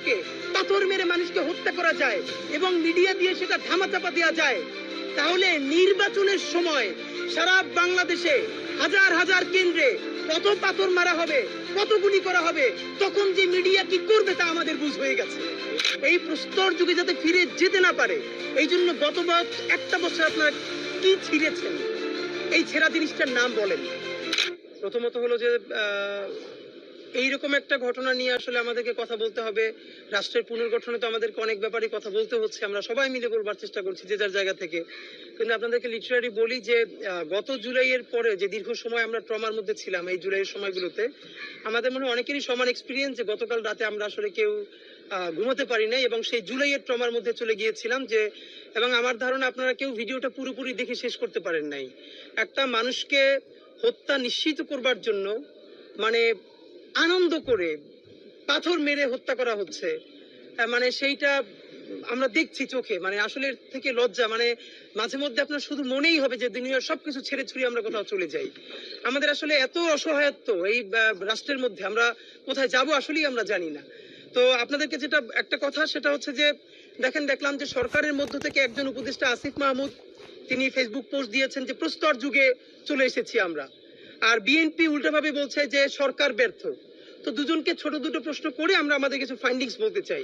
থেকে পাথর মেরে মানুষকে হত্যা করা যায় এবং মিডিয়া দিয়ে সেটা ধামাচাপা দেওয়া যায়, তাহলে নির্বাচনের সময় সারা বাংলাদেশে হাজার হাজার কেন্দ্রে কত পাথর মারা হবে, কত গুলি করা হবে, তখন যে মিডিয়া কি করবে তা আমাদের বুঝ হয়ে গেছে। এই প্রস্তর যুগে যাতে ফিরে যেতে না পারে, এই জন্য গত একটা বছর আপনারা কি ছিঁড়েছেন, এই ছেঁড়া জিনিসটার নাম বলেন। প্রথমত হলো যে এইরকম একটা ঘটনা নিয়ে আসলে আমাদেরকে কথা বলতে হবে। রাষ্ট্রের পুনর্গঠনে তো আমাদেরকে অনেক ব্যাপারে কথা বলতে হচ্ছে, আমরা সবাই মিলে বলবার চেষ্টা করছি যে যার জায়গা থেকে। কিন্তু আপনাদেরকে লিটারারি বলি যে গত জুলাইয়ের পরে যে দীর্ঘ সময় আমরা ট্রমার মধ্যে ছিলাম, এই জুলাইয়ের সময়গুলোতে আমাদের মনে অনেকেরই সমান এক্সপিরিয়েন্স যে গতকাল রাতে আমরা আসলে কেউ ঘুমাতে পারি নাই এবং সেই জুলাইয়ের ট্রমার মধ্যে চলে গিয়েছিলাম। যে এবং আমার ধারণা আপনারা কেউ ভিডিওটা পুরোপুরি দেখে শেষ করতে পারেন নাই। একটা মানুষকে হত্যা নিশ্চিত করবার জন্য মানে আনন্দ করে পাথর মেরে হত্যা করা হচ্ছে, মানে সেইটা আমরা দেখছি চোখে, মানে আসলে থেকে লজ্জা, মানে মাঝে মধ্যে আপনার শুধু মনেই হবে যে দুনিয়ার সবকিছু ছেড়ে ছুড়ে আমরা কোথাও চলে যাই। আমাদের আসলে এত অসহায়ত্ব এই রাষ্ট্রের মধ্যে, আমরা কোথায় যাব আসলেই আমরা জানি না। তো আপনাদেরকে যেটা একটা কথা সেটা হচ্ছে যে দেখলাম যে সরকারের মধ্য থেকে একজন উপদেষ্টা আসিফ মাহমুদ তিনি ফেসবুক পোস্ট দিয়েছেন যে প্রস্তর যুগে চলে এসেছি আমরা, আর বিএনপি উল্টাভাবে বলছে যে সরকার ব্যর্থ। তো দুজনকে ছোট দুটো প্রশ্ন করে আমরা আমাদের কিছু ফাইন্ডিংস বলতে চাই।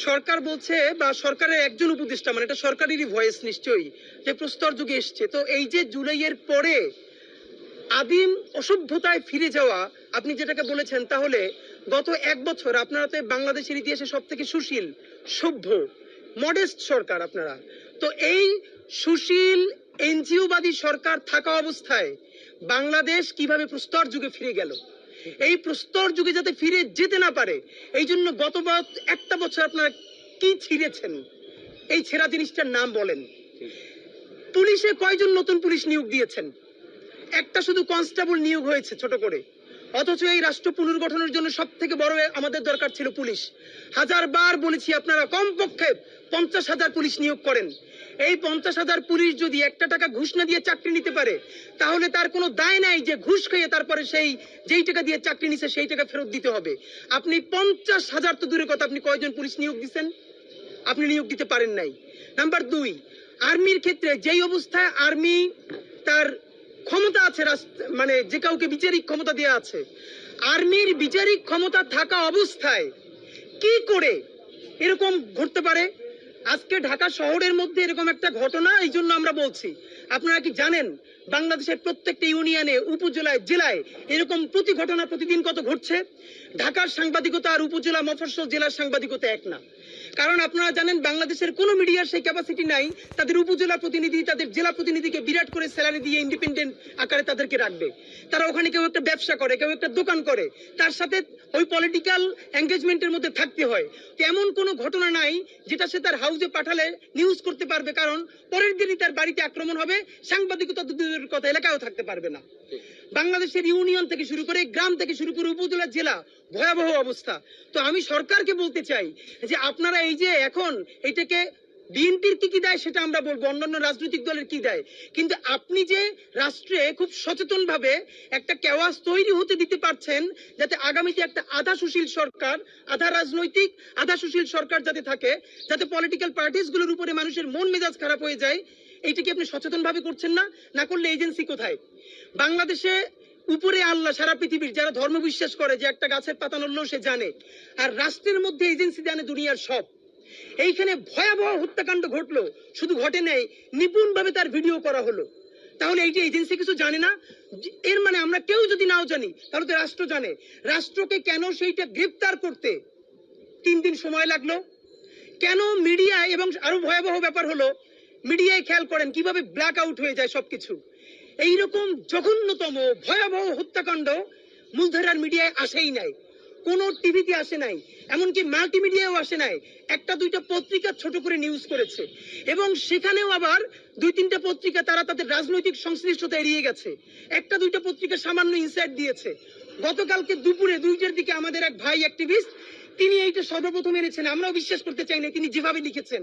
সরকার বলছে বা সরকারের একজন উপদেষ্টা, মানে এটা সরকারেরই ভয়েস নিশ্চয়ই, যে প্রস্তর যুগে এসছে। তো এই যে জুলাইয়ের পরে আদিম অসভ্যতায় ফিরে যাওয়া আপনি যেটাকে বলেছেন, তাহলে গত এক বছর আপনারা তো বাংলাদেশের ইতিহাসে সব থেকে সুশীল, সভ্য, মডেস্ট সরকার আপনারা। তো এই সুশীল এনজিওবাদী সরকার থাকা অবস্থায় বাংলাদেশ কিভাবে প্রস্তর যুগে ফিরে গেল? এই প্রস্তর যুগে যাতে ফিরে যেতে না পারে, এই জন্য গত একটা বছর আপনারা কি ছিঁড়েছেন, এই ছেঁড়া জিনিসটার নাম বলেন। পুলিশে কয়জন নতুন পুলিশ নিয়োগ দিয়েছেন? একটা শুধু কনস্টেবল নিয়োগ হয়েছে ছোট করে। অথচ এই রাষ্ট্র পুনর্গঠনের জন্য সব থেকে বড় আমাদের দরকার ছিল পুলিশ। হাজারবার বলেছি আপনারা কমপক্ষে 50,000 পুলিশ নিয়োগ করেন। এই 50,000 পুলিশ যদি একটা টাকা ঘুষ না দিয়ে চাকরি নিতে পারে, তাহলে তার কোনো দায় নাই যে ঘুষ খেয়ে তারপরে যেই টাকা দিয়ে চাকরি নিছে সেই টাকা ফেরত দিতে হবে। আপনি 50,000 তো দূরের কথা, আপনি কয়জন পুলিশ নিয়োগ দিচ্ছেন? আপনি নিয়োগ দিতে পারেন নাই। নাম্বার 2, আর্মির ক্ষেত্রে যেই অবস্থায় আর্মি তার ক্ষমতা আছে, মানে যে কাউকে বিচারিক ক্ষমতা দেওয়া আছে, আর্মির বিচারিক ক্ষমতা থাকা অবস্থায় কি করে এরকম ঘটতে পারে? আজকে ঢাকা শহরের মধ্যে এরকম একটা ঘটনা, এই জন্য আমরা বলছি। আপনারা কি জানেন বাংলাদেশের প্রত্যেকটা ইউনিয়নে, উপজেলায়, জেলায় এরকম প্রতি ঘটনা প্রতিদিন কত ঘটছে? ঢাকার সাংবাদিকতা আর উপজেলা, মফস্বল জেলার সাংবাদিকতা এক না। কারণ আপনারা জানেন বাংলাদেশের কোনো মিডিয়ার সেই ক্যাপাসিটি নাই তাদের উপজেলা প্রতিনিধি, তাদের জেলা প্রতিনিধিকে বিরাট করে স্যালারি দিয়ে ইন্ডিপেন্ডেন্ট আকারে তাদেরকে রাখবে। তারা ওখানে কেউ একটা ব্যবসা করে, কেউ একটা দোকান করে, তার সাথে ওই পলিটিক্যাল এঙ্গেজমেন্টের মধ্যে থাকতে হয়। এমন কোনো ঘটনা নাই যেটা সে তার হাউজে পাঠালে নিউজ করতে পারবে, কারণ পরের দিনই তার বাড়িতে আক্রমণ হবে, সাংবাদিকতা দূরের কথা এলাকায়ও থাকতে পারবে না। বাংলাদেশের ইউনিয়ন থেকে শুরু করে, গ্রাম থেকে শুরু করে, উপজেলা, জেলা, ভয়াবহ অবস্থা। তো আমি সরকারকে বলতে চাই যে আপনারা এই যে এখন এটাকে বিএনপির কি দায় সেটা আমরা বলবো, অন্যান্য রাজনৈতিক দলের কি দায়, কিন্তু আপনি যে রাষ্ট্রে খুব সচেতন ভাবে একটা কেওয়াস তৈরি হতে দিতে পারছেন যাতে আগামীতে একটা আধা সুশীল সরকার, আধা রাজনৈতিক আধা সুশীল সরকার যাতে থাকে, যাতে পলিটিক্যাল পার্টিস গুলোর উপরে মানুষের মন মেজাজ খারাপ হয়ে যায়, এইটা কি আপনি সচেতন ভাবে করছেন না? না করলে এজেন্সি কোথায়? বাংলাদেশে উপরে আল্লাহ, সারা পৃথিবীর যারা ধর্ম বিশ্বাস করে যে একটা গাছের পাতা নড়লেও সে জানে, আর রাষ্ট্রের মধ্যে এজেন্সি জানে দুনিয়ার সব। এইখানে ভয়াবহ হত্যাকাণ্ড ঘটলো, শুধু ঘটে নাই, নিপুণ ভাবে তার ভিডিও করা হলো। তাহলে এই যে এজেন্সি কিছু জানে না, এর মানে আমরা কেউ যদি নাও জানি তাহলে তো রাষ্ট্র জানে। রাষ্ট্রকে কেন সেইটা গ্রেফতার করতে 3 দিন সময় লাগলো? কেন মিডিয়ায়, এবং আরো ভয়াবহ ব্যাপার হলো মিডিয়ায় খেয়াল করেন কিভাবে ব্ল্যাক আউট হয়ে যায় সবকিছু। এইরকম জঘন্যতম ভয়াবহ হত্যাকাণ্ড মূলধারার মিডিয়ায় আসেই নাই, কোন টিভিতে আসে নাই, এমনকি মাল্টিমিডিয়াও আসে নাই। একটা দুইটা পত্রিকা ছোট করে নিউজ করেছে, এবং সেখানেও আবার 2-3টা পত্রিকা তারা তাদের রাজনৈতিক সংশ্লিষ্টতা এড়িয়ে গেছে। একটা দুইটা পত্রিকা সামান্য ইনসাইট দিয়েছে। গতকালকে দুপুরে 2টার দিকে আমাদের এক ভাই অ্যাক্টিভিস্ট তিনি এইটা সর্বপ্রথম এনেছেন, আমরাও বিশ্বাস করতে চাই না তিনি যেভাবে লিখেছেন।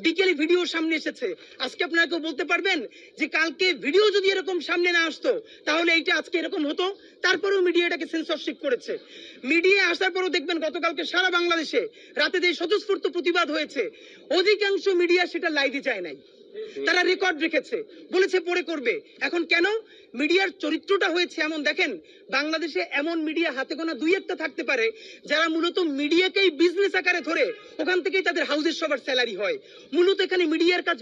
বিকেলে ভিডিও সামনে এসেছে, আজকে আপনারা কেউ বলতে পারবেন যে কালকে ভিডিও যদি এরকম সামনে না আসতো তাহলে এইটা আজকে এরকম হতো? তারপরেও মিডিয়া এটাকে সেন্সরশিপ করেছে। মিডিয়া আসার পরও দেখবেন গতকালকে সারা বাংলাদেশে রাতে যে স্বতঃস্ফূর্ত প্রতিবাদ হয়েছে, অধিকাংশ মিডিয়া সেটা লাইভে যায় নাই, তারা রেকর্ড রেখেছে, বলেছে পরে করবে। এখন কেন? মিডিয়ার চরিত্রটা হয়েছে এমন। দেখেন, বাংলাদেশে এমন মিডিয়া হাতে গোনা দুই একটা থাকতে পারে যারা মূলত মিডিয়াকেই বিজনেস আকারে ধরে ওখান থেকেই তাদের হাউসের সবার স্যালারি হয়। মূলত এখানে মিডিয়ার কাজ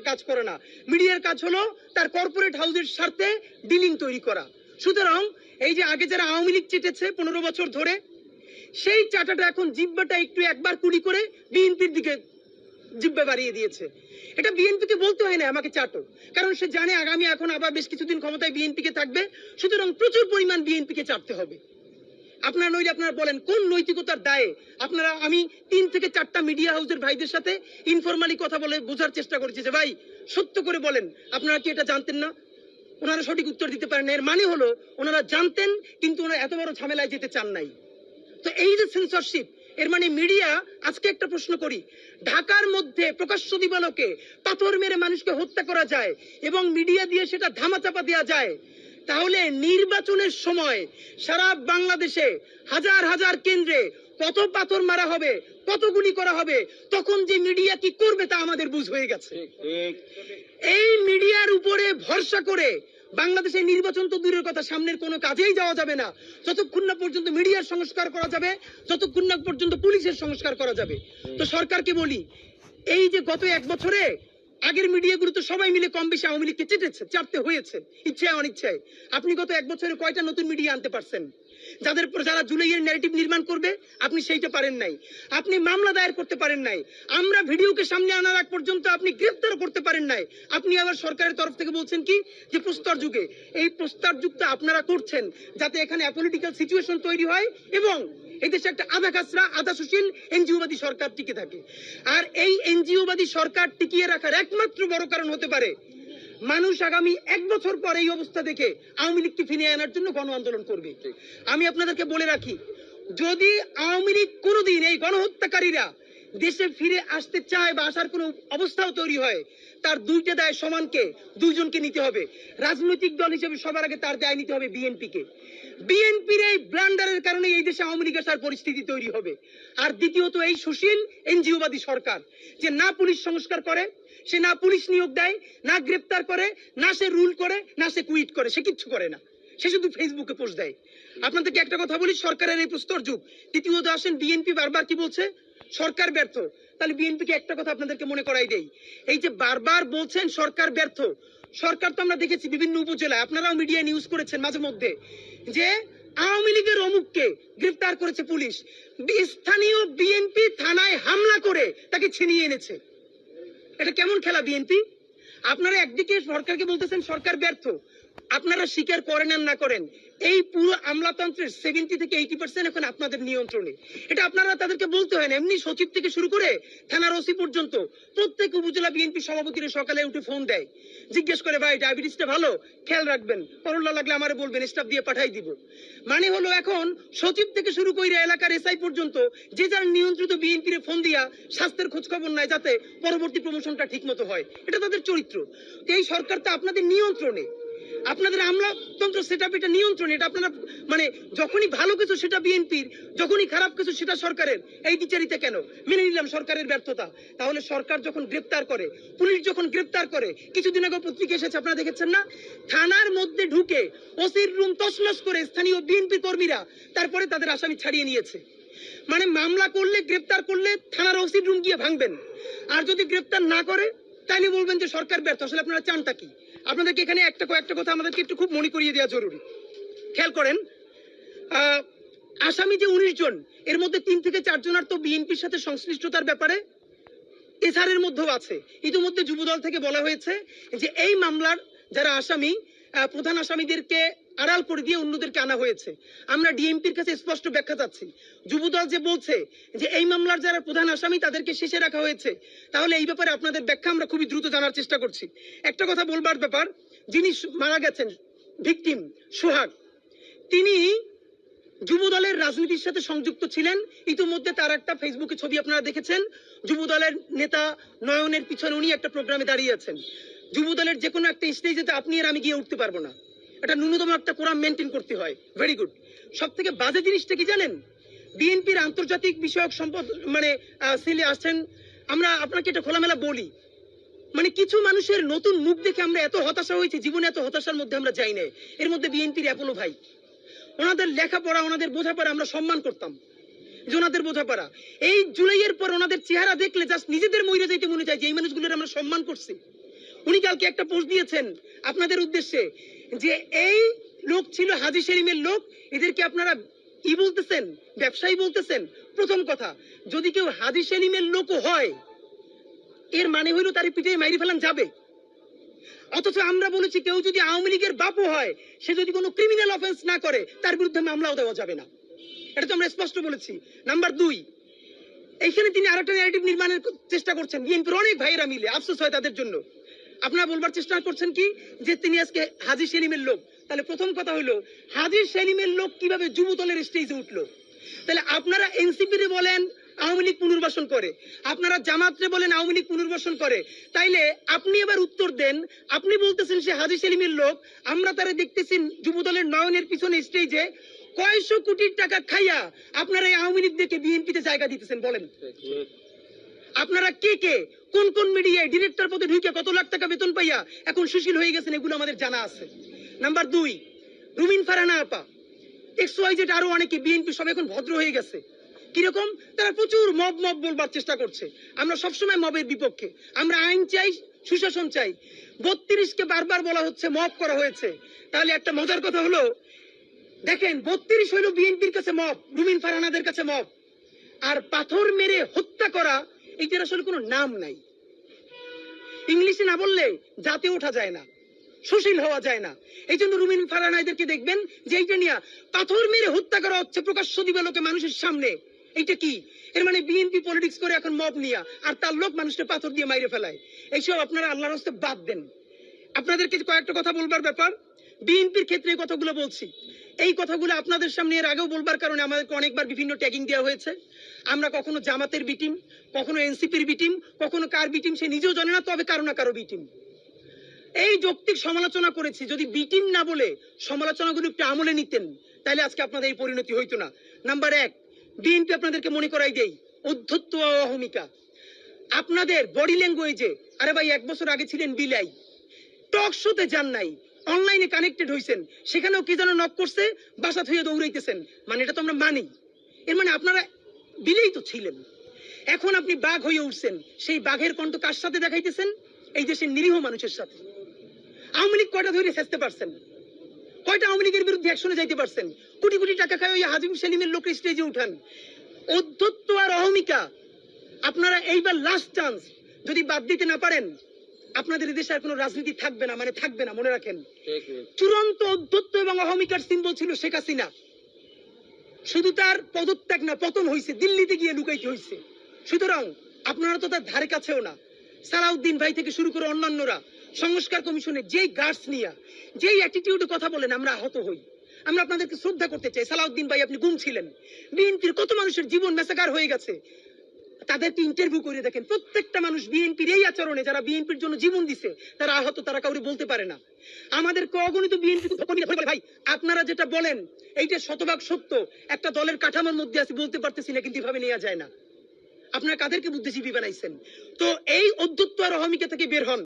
কাজ করে না, মিডিয়ার কাজ হলো তার কর্পোরেট হাউসের স্বার্থে ডিলিং তৈরি করা। সুতরাং এই যে আগে যারা আওয়ামী লীগ চেটেছে 15 বছর ধরে, সেই চাটাটা এখন জিব্বাটা একটু একবার কুড়ি করে বিএনপির দিকে জিব্বা বাড়িয়ে দিয়েছে। এটা বিএনপিকে বলতে হয় না আমাকে চাটো, কারণ সে জানে আগামী এখন আবার বেশ কিছুদিন ক্ষমতায় বিএনপিকে থাকবে, সুতরাং প্রচুর পরিমাণ বিএনপিকে চাটতে হবে। আপনারা নইলে আপনারা বলেন কোন নৈতিকতার দায়ে আপনারা, আমি 3 থেকে 4টা মিডিয়া হাউসের ভাইদের সাথে ইনফরমালি কথা বলে বোঝার চেষ্টা করেছি যে ভাই সত্য করে বলেন আপনারা কি এটা জানতেন না? ওনারা সঠিক উত্তর দিতে পারেন না। এর মানে হলো ওনারা জানতেন কিন্তু ওনারা এত বড় ঝামেলায় যেতে চান নাই। তো এই যে সেন্সরশিপ, এর মানে মিডিয়া, আজকে একটা প্রশ্ন করি, ঢাকার মধ্যে প্রকাশ্য দিবালোকে পাথর মেরে মানুষকে হত্যা করা যায় এবং মিডিয়া দিয়ে সেটা ধামাচাপা দেওয়া যায়, তাহলে নির্বাচনের সময় সারা বাংলাদেশে হাজার হাজার কেন্দ্রে কত পাথর মারা হবে, কত গুলি করা হবে, তখন যে মিডিয়া কি করবে তা আমাদের বুঝ হয়ে গেছে। এই মিডিয়ার উপরে ভরসা করে বাংলাদেশের নির্বাচন তো দূরের কথা, সামনের কোনো কাজেই যাওয়া যাবে না যতক্ষণ না পর্যন্ত মিডিয়ার সংস্কার করা যাবে, যতক্ষণ না পর্যন্ত পুলিশের সংস্কার করা যাবে। তো সরকারকে বলি, এই যে গত 1 বছরে আগের মিডিয়াগুলো তো সবাই মিলে কম বেশি আওয়ামী লীগকে চাটতে হয়েছে, ইচ্ছায় অনিচ্ছায়। আপনি গত 1 বছরে কয়টা নতুন মিডিয়া আনতে পারছেন যারা জুলাইয়ের ন্যারেটিভ নির্মাণ করবে? আপনি সেইটা পারেন নাই। আপনি মামলা দায়ের করতে পারেন নাই। আমরা ভিডিওকে সামনে আনার আগ পর্যন্ত আপনি গ্রেফতার করতে পারেন নাই। আপনি আবার সরকারের তরফ থেকে বলছেন কি যে প্রস্তর যুগে, এই প্রস্তর যুগটা আপনারা করছেন যাতে এখানে অ্যাপলিটিক্যাল সিচুয়েশন তৈরি হয় এবং এই দেশে একটা আধা কাঁচরা আধা সুশীল এনজিওবাদী সরকার টিকে থাকে। আর এই এনজিওবাদী সরকার টিকিয়ে রাখার একমাত্র বড় কারণ হতে পারে মানুষ আগামী 1 বছর পর এই অবস্থা দেখে আওয়ামী লীগকে ফিরিয়ে আনার জন্য গণ আন্দোলন করবে। আমি আপনাদেরকে বলে রাখি, যদি আওয়ামী লীগ কোনোদিন এই গণহত্যাকারীরা দেশে ফিরে আসতে চায় বা আসার কোনো অবস্থাও তৈরি হয়, তার দুইটা দায় সমানকে, দুইজনকে নিতে হবে। রাজনৈতিক দল হিসেবে সবার আগে তার দায় নিতে হবে বিএনপিকে। বিএনপির এই ব্লান্ডারের কারণে এই দেশে আওয়ামী লীগ আসার পরিস্থিতি তৈরি হবে। আর দ্বিতীয়ত এই সুশীল এনজিওবাদী সরকার যে না পুলিশ সংস্কার করে, সে না পুলিশ নিয়োগ দেয়, না গ্রেপ্তার করে, না সে রুল করে, না সে কুইট করে, সে কিচ্ছু করে না, সে শুধু ফেসবুকে পোস্ট দেয়। আপনাদেরকে একটা কথা বলি, সরকারের এই প্রস্তর যুগ। তৃতীয়ত আসেন, বিএনপি বারবার কি বলছে? সরকার ব্যর্থ। তাহলে বিএনপিকে একটা কথা আপনাদেরকে মনে করাই দেই, এই যে বারবার বলছেন সরকার ব্যর্থ, সরকার তো আমরা দেখেছি বিভিন্ন উপজেলায়, আপনারাও মিডিয়া নিউজ করেছেন মাঝে মধ্যে, যে আওয়ামী লীগের অমুককে গ্রেফতার করেছে পুলিশ, স্থানীয় বিএনপি থানায় হামলা করে তাকে ছিনিয়ে এনেছে। এটা কেমন খেলা বিএনপি? আপনারা একদিকে সরকারকে বলতেছেন সরকার ব্যর্থ, আপনারা স্বীকার করেন আর না করেন এই পুরো আমলাতন্ত্রের 70 থেকে 80% এখন আপনাদের নিয়ন্ত্রণে। এটা আপনারা তাদেরকে বলতে হয় না, এমনি সচিব থেকে শুরু করে থানার ওসি পর্যন্ত প্রত্যেক উপজেলা বিএনপি সভাপতিরা সকালে উঠে ফোন দেয়, জিজ্ঞেস করে ভাই ডায়াবেটিসটা ভালো, খেয়াল রাখবেন, করোনা লাগলে আমারে বলবেন, স্টাফ দিয়ে পাঠাই দিব। মানে হলো এখন সচিব থেকে শুরু করে এলাকার এসআই পর্যন্ত যে যার নিয়ন্ত্রিত বিএনপির ফোন দিয়া স্বাস্থ্যের খোঁজ খবর নেয় যাতে পরবর্তী প্রমোশনটা ঠিক মতো হয়। এটা তাদের চরিত্র। এই সরকার তো আপনাদের নিয়ন্ত্রণে, আপনাদের আমলাতন্ত্র সেটআপ এটা নিয়ন্ত্রণ। এটা আপনারা মানে যখনই ভালো কিছু সেটা বিএনপির, যখনই খারাপ কিছু সেটা সরকারের। এই বিচারিতে কেন? মেনে নিলাম সরকারের ব্যর্থতা, তাহলে সরকার যখন গ্রেফতার করে, পুলিশ যখন গ্রেফতার করে, কিছুদিন আগে পত্রিকা এসেছে আপনারা দেখেছেন না, থানার মধ্যে ঢুকে ওসির রুম তছনছ করে স্থানীয় বিএনপি কর্মীরা তারপরে তাদের আসামি ছাড়িয়ে নিয়েছে। মানে মামলা করলে, গ্রেফতার করলে থানার ওসির রুম গিয়ে ভাঙবেন, আর যদি গ্রেফতার না করে তাইলে বলবেন যে সরকার ব্যর্থ। আসলে আপনারা চানটা কি? আপনাদেরকে এখানে একটা কথা আমাদেরকে একটু খুব মনে করিয়ে দেওয়া জরুরি। খেয়াল করেন, আসামি যে 19 জন, এর মধ্যে 3 থেকে 4 জনের তো বিএনপির সাথে সংশ্লিষ্টতার ব্যাপারে এছাড়ের মধ্যেও আছে। ইতিমধ্যে যুবদল থেকে বলা হয়েছে যে এই মামলার যারা আসামি, প্রধান আসামিদেরকে আড়াল করে দিয়ে অন্যদেরকে আনা হয়েছে। আমরা ডিএমপির কাছে স্পষ্ট ব্যাখ্যা চাচ্ছি। যুবদল যে বলছে যে এই মামলার যারা প্রধান আসামি তাদেরকে শেষে রাখা হয়েছে, তাহলে এই ব্যাপারে আপনাদের ব্যাখ্যা আমরা খুবই দ্রুত জানার চেষ্টা করছি। একটা কথা বলবার ব্যাপার, যিনি মারা গেছেন ভিকটিম সোহাগ, তিনি যুব দলের রাজনীতির সাথে সংযুক্ত ছিলেন। ইতিমধ্যে তার একটা ফেসবুকে ছবি আপনারা দেখেছেন। যুব দলের নেতা নয়নের পিছনে উনি একটা প্রোগ্রামে দাঁড়িয়ে আছেন। যুব দলের যে কোনো একটা স্টেজে আপনি আর আমি গিয়ে উঠতে পারবো না, এটা ন্যূনতম একটা কোরাম মেনটেন করতে হয়। Very good. সব থেকে বাজে জিনিসটা কি জানেন? বিএনপির আন্তর্জাতিক বিষয়ক সম্পদ সেলে আসছেন। আমরা আপনাকে এটা খোলামেলা বলি, কিছু মানুষের নতুন মুখ দেখে আমরা এত হতাশা হয়েছি, জীবনে এত হতাশার মধ্যে আমরা যাই না। এর মধ্যে বিএনপির অ্যাপোলো ভাই, ওনাদের লেখাপড়া, ওনাদের বোঝাপড়া আমরা সম্মান করতাম, যে ওনাদের বোঝাপড়া। এই জুলাইয়ের পর ওনাদের চেহারা দেখলে জাস্ট নিজেদের মইরে যাইতে মনে চায় যে এই মানুষগুলোর আমরা সম্মান করছি। উনি কালকে একটা পোস্ট দিয়েছেন আপনাদের উদ্দেশ্যে যে এই লোক ছিল হাজী সেলিমের লোক, এদেরকে আপনারা কি বলতেছেন, ব্যবসায়ী বলতেছেন। প্রথম কথা, যদি কেউ হাজী সেলিমের লোকও হয়, এর মানে হইল তার পিঠে মাইরি ফেলান যাবে। অথচ আমরা বলেছি কেউ যদি আওয়ামী লীগের বাপও হয়, সে যদি কোনো ক্রিমিনাল অফেন্স না করে, তার বিরুদ্ধে মামলাও দেওয়া যাবে না। এটা তো আমরা স্পষ্ট বলেছি। নাম্বার 2, এইখানে তিনি আরেকটা ন্যারেটিভ নির্মাণের চেষ্টা করছেন। বিএনপির অনেক ভাইয়েরা মিলে, আফসোস হয় তাদের জন্য, আপনারা বলবার চেষ্টা করছেন কি যে তিনি আজকে হাজী সেলিমের লোক। তাহলে প্রথম কথা হলো, হাজী সেলিমের লোক কিভাবে যুব দলের স্টেজে উঠলো? তাহলে আপনারা এনসিপি বলেন আওয়ামী লীগ পুনর্বাসন করে, আপনারা জামাতরে বলেন আওয়ামী লীগ পুনর্বাসন করে, তাইলে আপনি এবার উত্তর দেন। আপনি বলতেছেন সে হাজী সেলিমের লোক, আমরা তারা দেখতেছি যুব দলের নয়নের পিছনে স্টেজে কয়শো কোটি টাকা খাইয়া আপনারা এই আওয়ামী লীগ দেখে বিএনপিতে জায়গা দিতেছেন। বলেন আপনারা কে কে কোন কোন মিডিয়ায় ডিরেক্টর পদে ঢুকে কত লাখ টাকা বেতন পাইয়া এখন সুশীল হয়ে গেছেন, এগুলো আমাদের জানা আছে। নাম্বার 2, রুমিন ফারহানা আপা, XYZ আরো অনেকে বিএনপি সব এখন ভদ্র হয়ে গেছে। কিরকম? তারা প্রচুর মব বলবার চেষ্টা করছে। আমরা সবসময় মবের বিপক্ষে, আমরা আইন চাই, সুশাসন চাই। 32 কে বারবার বলা হচ্ছে মব করা হয়েছে। তাহলে একটা মজার কথা হলো, দেখেন 32 হইলো বিএনপির কাছে মব, রুমিন ফারহানাদের কাছে মব। আর পাথর মেরে হত্যা করা, এইটার আসলে কোনো নাম নাই। ইংলিশে না বললে জাতে ওঠা যায় না, সুশীল হওয়া যায় না। এই জন্য রুমিন ফারহানাদেরকে দেখবেন যে এইটা নিয়ে পাথর মেরে হত্যা করা হচ্ছে প্রকাশ্য দিবালোকে মানুষের সামনে। এইটা কি? এর মানে বিএনপি পলিটিক্স করে এখন মব নিয়া, আর তার লোক মানুষকে পাথর দিয়ে মাইরে ফেলায়। এইসব আপনারা আল্লাহর রাস্তে বাদ দেন। আপনাদেরকে কয়েকটা কথা বলবার ব্যাপার, বিএনপির ক্ষেত্রে এই কথাগুলো বলছি। এই কথাগুলো আপনাদের সামনে এর আগেও বলবার কারণে আমাদেরকে অনেকবার বিভিন্ন ট্যাগিং দেওয়া হয়েছে। আমরা কখনো জামাতের বিটিম, কখনো এনসিপির বিটিম, কখনো কার বিটিম সে নিজেও জানে না, তবে কারো না কারো বিটিম। এই যৌক্তিক সমালোচনা করেছি। যদি বিটিম না বলে সমালোচনাগুলো একটু আমলে নিতেন, তাহলে আজকে আপনাদের এই পরিণতি হইতো না। নাম্বার 1, বিএনপি আপনাদেরকে মনে করাই দেই, অধ্যত্ব ও অহমিকা। আপনাদের বডি ল্যাঙ্গুয়েজে, আরে ভাই 1 বছর আগে ছিলেন বিলাই, টক শোতে যান নাই, অনলাইনে কানেক্টেড হইছেন, সেখানেও কি যেন নক করছে, বাসা থুয়ে দৌড়াইতেছেন। মানে এটা তো আমরা মানি। এর মানে আপনারা বিলেই তো ছিলেন। এখন আপনি বাঘ হয়ে উঠছেন। সেই বাঘের কণ্ঠ কার সাথে দেখাইতেছেন? এই দেশের নিরীহ মানুষের সাথে। আওয়ামী লীগ কয়টা ধরে চেষ্টা পারছেন? কয়টা আওয়ামী লীগের বিরুদ্ধে অ্যাকশনে যাইতে পারছেন? কোটি কোটি টাকা খায় ওই হাজিম সেলিমের লোক স্টেজে উঠান। অধ্যত্ব আর অহমিকা আপনারা এইবার লাস্ট চান্স, যদি বাদ দিতে না পারেন আপনাদের দেশে আর কোনো রাজনীতি থাকবে না, মানে থাকবে না, মনে রাখেন। চূড়ান্ত অধ্যত্ব এবং অহমিকার সিম্বল ছিল শেখ হাসিনা। শুধু তার পদত্যাগ না, পতন হয়েছে, দিল্লিতে গিয়ে লুকাইতে হয়েছে। সুতরাং আপনারা তো তার ধারে কাছেও না। সালাউদ্দিন ভাই থেকে শুরু করে অন্যান্যরা সংস্কার কমিশনে যেই গার্ডস নিয়ে, যেই অ্যাটিটিউডে কথা বলেন, আমরা আহত হই। আমরা আপনাদেরকে শ্রদ্ধা করতে চাই। সালাউদ্দিন ভাই, আপনি গুম ছিলেন, বিএনপির কত মানুষের জীবন মেসাকার হয়ে গেছে, তাদেরকে ইন্টারভিউ করে দেখেন। প্রত্যেকটা মানুষ বিএনপির এই আচরণে, যারা বিএনপির জন্য জীবন দিছে, তারা আহত, তারা কাউরে বলতে পারে না। আমাদের অগণিত বিএনপি ভাই, আপনারা যেটা বলেন এইটা শতভাগ সত্য। একটা দলের কাঠামোর মধ্যে আছে, বলতে পারতেছি না, কিন্তু এভাবে নেওয়া যায় না। আপনারা কাদেরকে বুদ্ধিজীবী বানাইছেন? তো এই অধ্যত্ব আর অহমিকা থেকে বের হন।